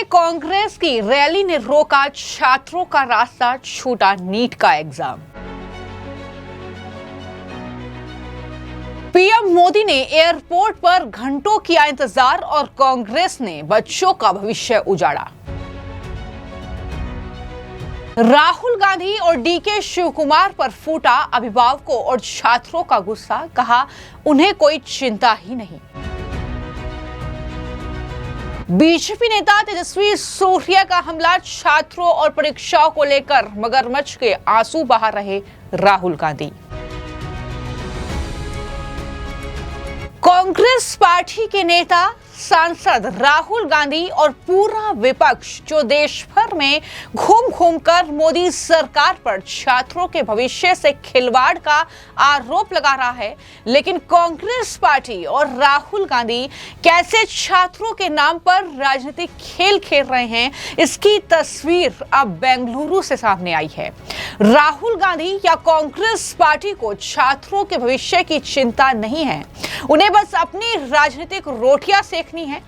में कांग्रेस की रैली ने रोका छात्रों का रास्ता, छूटा नीट का एग्जाम। पीएम मोदी ने एयरपोर्ट पर घंटों किया इंतजार और कांग्रेस ने बच्चों का भविष्य उजाड़ा। राहुल गांधी और डीके शिवकुमार पर फूटा अभिभावकों और छात्रों का गुस्सा, कहा उन्हें कोई चिंता ही नहीं। बीजेपी नेता तेजस्वी सूर्या का हमला, छात्रों और परीक्षाओं को लेकर मगरमच्छ के आंसू बहा रहे राहुल गांधी। कांग्रेस पार्टी के नेता सांसद राहुल गांधी और पूरा विपक्ष जो देश भर में घूम घूम कर मोदी सरकार पर छात्रों के भविष्य से खिलवाड़ का आरोप लगा रहा है, लेकिन कांग्रेस पार्टी और राहुल गांधी कैसे छात्रों के नाम पर राजनीतिक खेल खेल रहे हैं, इसकी तस्वीर अब बेंगलुरु से सामने आई है। राहुल गांधी या कांग्रेस पार्टी को छात्रों के भविष्य की चिंता नहीं है, उन्हें बस अपनी राजनीतिक रोटियां सेकनी है।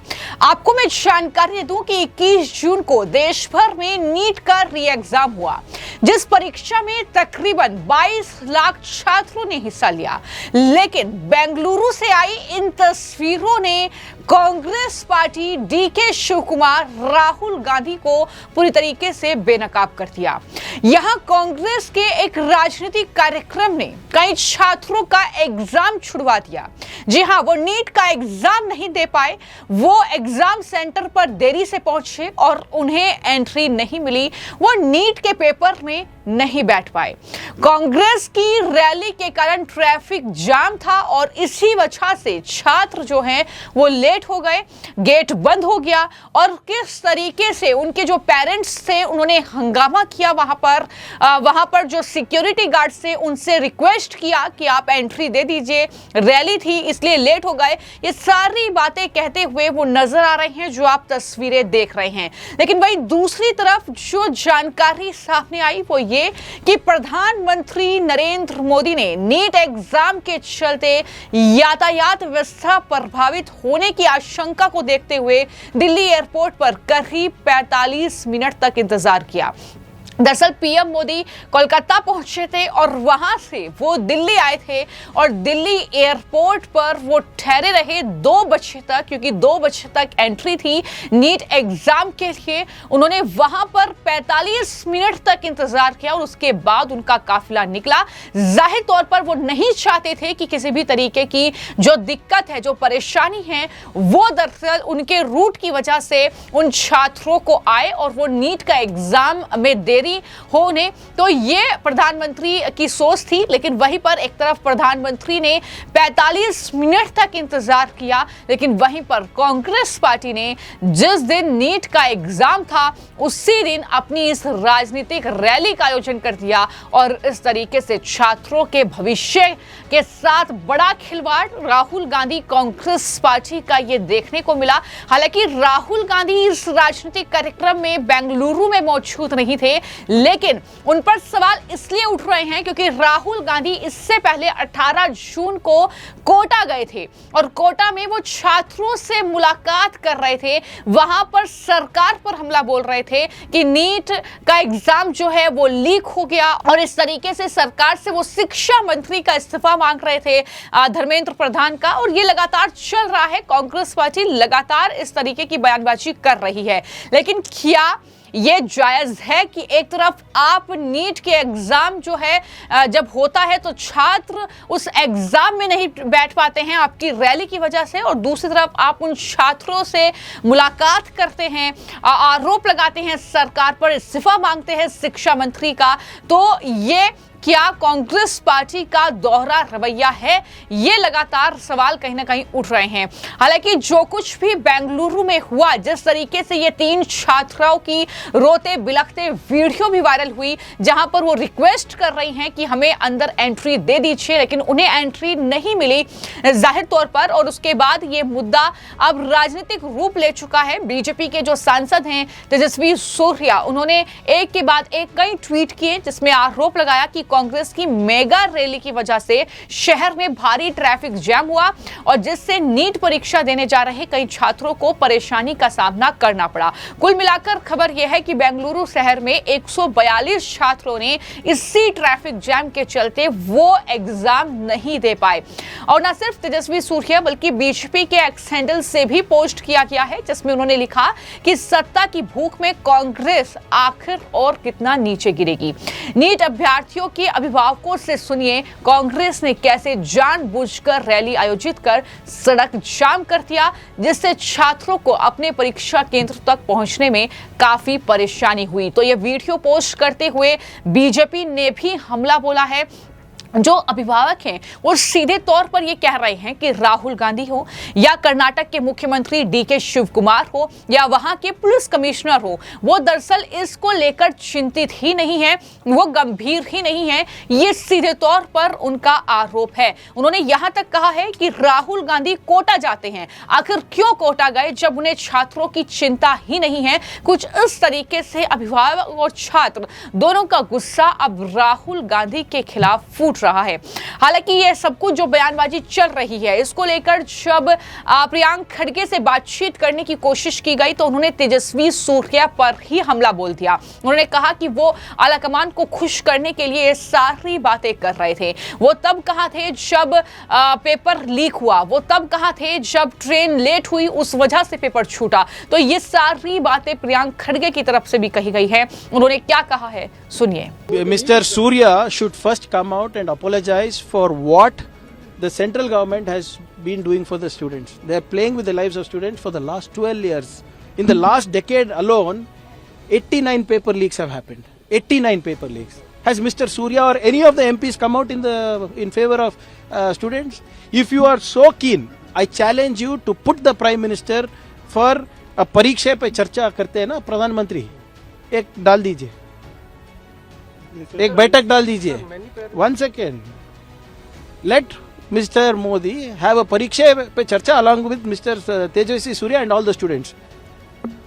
आपको मैं जानकारी दे दूं कि 21 जून को देश भर में नीट का री एग्जाम हुआ, जिस परीक्षा में तकरीबन 22 लाख छात्रों ने हिस्सा लिया। लेकिन बेंगलुरु से आई इन तस्वीरों ने कांग्रेस पार्टी, डीके शिवकुमार, राहुल गांधी को पूरी तरीके से बेनकाब कर दिया। यहां कांग्रेस के एक राजनीतिक कार्यक्रम ने कई छात्रों का एग्जाम छुड़वा दिया। जी हां, वो नीट का एग्जाम नहीं दे पाए, वो एग्जाम सेंटर पर देरी से पहुंचे और उन्हें एंट्री नहीं मिली, वो नीट के पेपर में नहीं बैठ पाए। कांग्रेस की रैली के कारण ट्रैफिक जाम था और इसी वजह से छात्र जो हैं वो लेट हो गए, गेट बंद हो गया और किस तरीके से उनके जो पेरेंट्स थे उन्होंने हंगामा किया वहां पर जो सिक्योरिटी गार्ड से उनसे रिक्वेस्ट किया कि आप एंट्री दे दीजिए, रैली थी इसलिए लेट हो गए। ये सारी बातें कहते हुए वो नजर आ रहे हैं जो आप तस्वीरें देख रहे हैं। लेकिन वही दूसरी तरफ जो जानकारी सामने आई वो ये कि प्रधानमंत्री नरेंद्र मोदी ने नीट एग्जाम के चलते यातायात व्यवस्था प्रभावित होने की आशंका को देखते हुए दिल्ली एयरपोर्ट पर करीब 45 मिनट तक इंतजार किया। दरअसल पीएम मोदी कोलकाता पहुंचे थे और वहां से वो दिल्ली आए थे और दिल्ली एयरपोर्ट पर वो ठहरे रहे 2 बजे तक, क्योंकि 2 बजे तक एंट्री थी नीट एग्जाम के लिए। उन्होंने वहां पर 45 मिनट तक इंतजार किया और उसके बाद उनका काफिला निकला। जाहिर तौर पर वो नहीं चाहते थे कि किसी भी तरीके की जो दिक्कत है, जो परेशानी है, वो दरअसल उनके रूट की वजह से उन छात्रों को आए और वो नीट का एग्जाम में देरी होने। तो ये प्रधानमंत्री की सोच थी, लेकिन वहीं पर एक तरफ प्रधानमंत्री ने 45 मिनट तक इंतजार किया, लेकिन वहीं पर कांग्रेस पार्टी ने जिस दिन नीट का एग्जाम था उसी दिन अपनी इस राजनीतिक रैली का आयोजन कर दिया और इस तरीके से छात्रों के भविष्य के साथ बड़ा खिलवाड़ राहुल गांधी कांग्रेस पार्टी का ये देखने को मिला। हालांकि राहुल गांधी इस राजनीतिक कार्यक्रम में बेंगलुरु में मौजूद नहीं थे, लेकिन उन पर सवाल इसलिए उठ रहे हैं क्योंकि राहुल गांधी इससे पहले 18 जून को कोटा गए थे और कोटा में वो छात्रों से मुलाकात कर रहे थे। वहां पर सरकार पर हमला बोल रहे थे कि नीट का एग्जाम जो है वो लीक हो गया और इस तरीके से सरकार से वो शिक्षा मंत्री का इस्तीफा मांग रहे थे, धर्मेंद्र प्रधान का। और ये लगातार चल रहा है, कांग्रेस पार्टी लगातार इस तरीके की बयानबाजी कर रही है। लेकिन क्या ये जायज है कि एक तरफ आप नीट के एग्जाम जो है जब होता है तो छात्र उस एग्जाम में नहीं बैठ पाते हैं आपकी रैली की वजह से, और दूसरी तरफ आप उन छात्रों से मुलाकात करते हैं, आरोप लगाते हैं सरकार पर, इस्तीफा मांगते हैं शिक्षा मंत्री का। तो ये क्या कांग्रेस पार्टी का दोहरा रवैया है? ये लगातार सवाल कहीं ना कहीं उठ रहे हैं। हालांकि जो कुछ भी बेंगलुरु में हुआ, जिस तरीके से ये 3 छात्राओं की रोते बिलखते वीडियो भी वायरल हुई, जहां पर वो रिक्वेस्ट कर रही हैं कि हमें अंदर एंट्री दे दीजिए, लेकिन उन्हें एंट्री नहीं मिली जाहिर तौर पर। और उसके बाद ये मुद्दा अब राजनीतिक रूप ले चुका है। बीजेपी के जो सांसद हैं तेजस्वी सूर्या, उन्होंने एक के बाद एक कई ट्वीट किए जिसमें आरोप लगाया कि कांग्रेस की मेगा रैली की वजह से शहर में भारी ट्रैफिक जैम हुआ और जिससे नीट परीक्षा देने जा रहे कई छात्रों को परेशानी का सामना करना पड़ा। कुल मिलाकर खबर यह है कि बेंगलुरु शहर में 142 छात्रों ने इसी ट्रैफिक जैम के चलते वो एग्जाम नहीं दे पाए। और न सिर्फ तेजस्वी सूर्या बल्कि बीजेपी के एक्स हैंडल से भी पोस्ट किया गया है जिसमें उन्होंने लिखा कि सत्ता की भूख में कांग्रेस आखिर और कितना नीचे गिरेगी। नीट अभ्यर्थियों के अभिभावकों से सुनिए कांग्रेस ने कैसे जानबूझकर रैली आयोजित कर सड़क जाम कर दिया जिससे छात्रों को अपने परीक्षा केंद्र तक पहुंचने में काफी परेशानी हुई। तो यह वीडियो पोस्ट करते हुए बीजेपी ने भी हमला बोला है। जो अभिभावक हैं वो सीधे तौर पर ये कह रहे हैं कि राहुल गांधी हो या कर्नाटक के मुख्यमंत्री डीके शिव कुमार हो या वहां के पुलिस कमिश्नर हो, वो दरअसल इसको लेकर चिंतित ही नहीं है, वो गंभीर ही नहीं है। ये सीधे तौर पर उनका आरोप है। उन्होंने यहां तक कहा है कि राहुल गांधी कोटा जाते हैं, आखिर क्यों कोटा गए जब उन्हें छात्रों की चिंता ही नहीं है। कुछ इस तरीके से अभिभावक और छात्र दोनों का गुस्सा अब राहुल गांधी के खिलाफ फूट रहा है। हालांकि यह सब कुछ जो बयानबाजी चल रही है इसको लेकर जब प्रियंका खड़गे से बातचीत करने की कोशिश की गई तो उन्होंने तेजस्वी सूर्या पर ही हमला बोल दिया। उन्होंने कहा कि वो आलाकमान को खुश करने के लिए सारी बातें कर रहे थे। वो तब कहां थे जब पेपर लीक हुआ, वो तब कहां थे जब ट्रेन लेट हुई उस वजह से पेपर छूटा। तो ये सारी बातें प्रियंका खड़गे की तरफ से भी कही गई है। उन्होंने क्या कहा है सुनिए। Mr. Surya should first come out and apologize for what the central government has been doing for the students. They are playing with the lives of students for the last 12 years. In the last decade alone, 89 paper leaks have happened. 89 paper leaks. Has Mr. Surya or any of the MPs come out in favor of students? If you are so keen, I challenge you to put the Prime Minister for a परीक्षा पे चर्चा करते हैं ना प्रधानमंत्री, एक डाल दीजिए, एक बैठक डाल दीजिए। 1 second. Let Mr. Modi have a परीक्षा पे चर्चा along with Mr. Tejaswi Surya and all the students.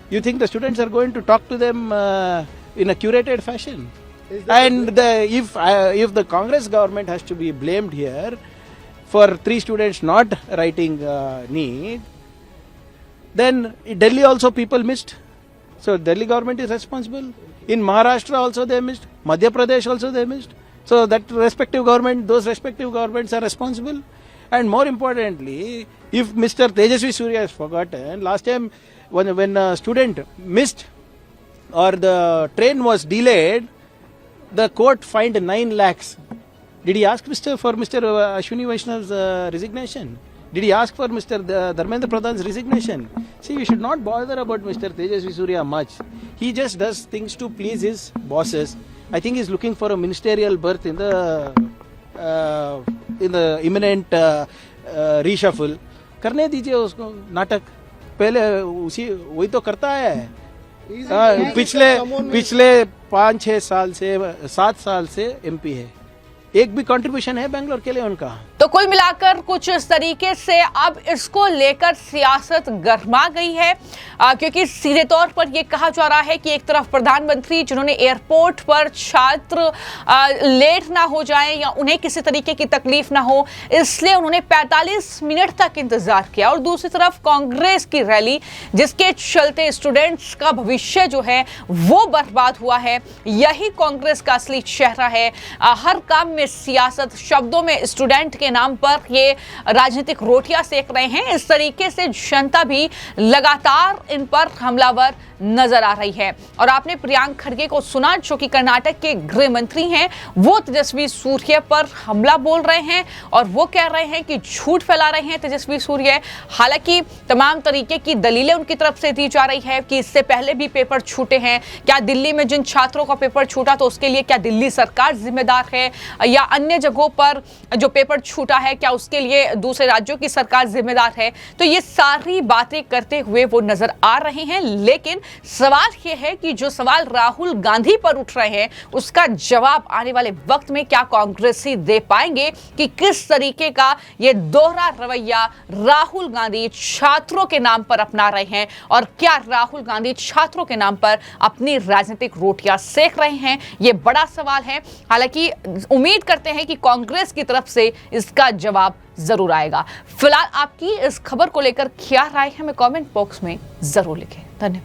You think the students are going to talk to them in a curated fashion? And if the Congress government has to be blamed here for 3 students not writing NEET, then Delhi also people missed. So Delhi government is responsible. In Maharashtra also they missed. Madhya Pradesh also they missed. So that those respective governments are responsible. And more importantly, if Mr. Tejaswi Surya has forgotten, last time when a student missed or the train was delayed, the court fined 9 lakhs. Did he ask for Mr. Ashwini Vaishnav's resignation? Did he ask for Mr. Dharmendra Pradhan's resignation? See, we should not bother about Mr. Tejaswi Surya much. He just does things to please his bosses. I think he's looking for a ministerial berth in the imminent reshuffle. करने दीजिए उसको नाटक, पहले वही तो करता है। पिछले 5-6 साल से 7 साल से एमपी है, एक भी कंट्रीब्यूशन है बेंगलोर के लिए उनका। तो कुल मिलाकर कुछ इस तरीके से अब इसको लेकर सियासत गर्मा गई है, क्योंकि सीधे तौर पर यह कहा जा रहा है कि एक तरफ प्रधानमंत्री जिन्होंने एयरपोर्ट पर छात्र लेट ना हो जाएं या उन्हें किसी तरीके की तकलीफ ना हो इसलिए उन्होंने 45 मिनट तक इंतजार किया, और दूसरी तरफ कांग्रेस की रैली जिसके चलते स्टूडेंट्स का भविष्य जो है वो बर्बाद हुआ है। यही कांग्रेस का असली चेहरा है। हर काम में सियासत, शब्दों में स्टूडेंट के नाम पर ये राजनीतिक रोटियां सेक रहे हैं। इस तरीके से जनता भी लगातार इन पर हमलावर नजर आ रही है। और आपने प्रियंका खड़गे को सुना जो कि कर्नाटक के गृह मंत्री हैं, वो तेजस्वी सूर्या पर हमला बोल रहे हैं और वो कह रहे हैं कि झूठ फैला रहे हैं तेजस्वी सूर्या। हालांकि तमाम तरीके की दलीलें उनकी तरफ से दी जा रही है कि इससे पहले भी पेपर छूटे हैं। क्या दिल्ली में जिन छात्रों का पेपर छूटा तो उसके लिए क्या दिल्ली सरकार जिम्मेदार है या अन्य जगहों पर जो पेपर छूटा है, क्या उसके लिए दूसरे राज्यों की सरकार जिम्मेदार है? तो ये सारी बातें करते हुए वो नजर आ रहे हैं। लेकिन सवाल ये है कि जो सवाल राहुल गांधी पर उठ रहे हैं उसका जवाब आने वाले वक्त में क्या कांग्रेसी दे पाएंगे कि किस तरीके का ये दोहरा रवैया राहुल गांधी छात्रों के नाम पर अपना रहे हैं, और क्या राहुल गांधी छात्रों के नाम पर अपनी राजनीतिक रोटियां सेक रहे हैं? ये बड़ा सवाल है। हालांकि उम्मीद करते हैं कि कांग्रेस की तरफ से इसका जवाब जरूर आएगा। फिलहाल आपकी इस खबर को लेकर क्या राय है, हमें कमेंट बॉक्स में जरूर लिखें। धन्यवाद।